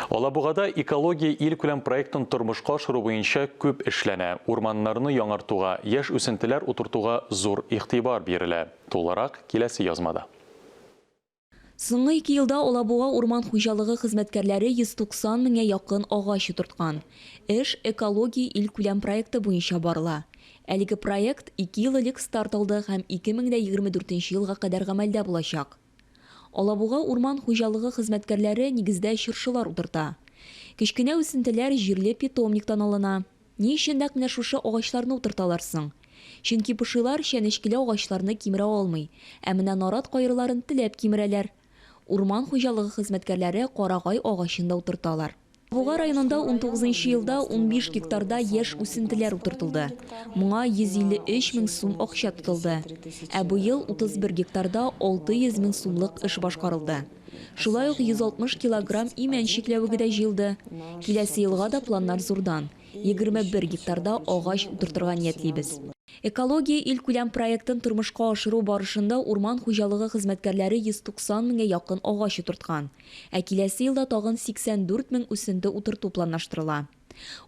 Алабугада экология ил күләм проектын тормышка ашыру буенча күп эшләнә. Урманнарны яңартуга, яшь үсентеләр утыртуга зур игътибар бирелә. Толарак киләсе язмада. Соңгы 2 елда Алабуга урман хуҗалыгы хезмәткәрләре 190 меңгә якын агач утырткан. Эш экология ил күләм проекты буенча барыла. Әлеге проект 2 ел элек старт алды һәм 2024 елга кадәр гамәлдә булачак. Алабуга урман хуҗалыгы хезмәткәрләре нигездә чыршылар утырта. Кечкенә үсентеләр җирле питомниктан алына. Ни өчен нәкъ менә шушы агачларны утырталар соң? Чөнки пошилар чәнечкеле агачларны кимерә алмый, ә менә нарат кайрыларын теләп кимерәләр. Урман хуҗалыгы хезмәткәрләре карагай агачында утырталар. Алабуга районында 19 елда 15 гектарда яшь үсентеләр утыртылды. Моңа 153 мең сум акча тотылды. Ә бу ел 31 гектарда 600 мең сумлык эш башкарылды. Шулай ук 160 килограмм имән чикләвеге дә җыелды. Киләсе елга да планнар зурдан. 21 гектарда агач утыртырга ниятлибез. Экология ил күләм проектын тормышка ашыру барышында урман хуҗалыгы хезмәткәрләре 190 меңгә якын агач утырткан. Ә киләсе елда тагын 84 мең үсенте утырту планлаштырыла.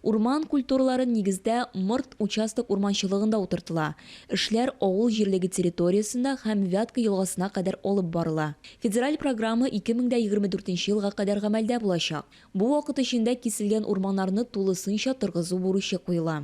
Урман культуралары нигездә морт участок урманчылыгында утыртыла. Эшләр авыл җирлеге территориясендә һәм Вятка елгасына кадәр алып барыла. Федераль программа 2024 елга кадәр гамәлдә булачак. Бу вакыт эчендә киселгән урманнарны тулысынча торгызу бурычы куела.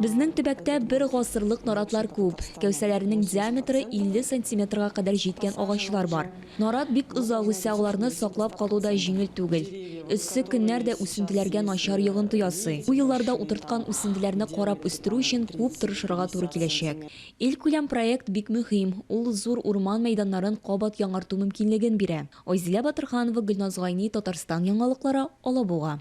Безнең төбәктә бер гасырлык наратлар күп. Кәүсәләренең диаметры 50 сантиметрга кадәр җиткән агачлар бар. Нарат бик озак үсә, аларны саклап калуда җиңел түгел. Эссе көннәр дә үсентеләргә начар йогынты ясый. Бу елларда утырткан үсентеләрне карап үстерү өчен күп тырышырга туры киләчәк. Ил күләм проект бик мөһим. Ул зур урман мәйданнарын кабат яңарту мөмкинлеген бирә. Айзилә Батырханова, Гөлназ Гайни, Татарстан яңалыклары, Алабуга.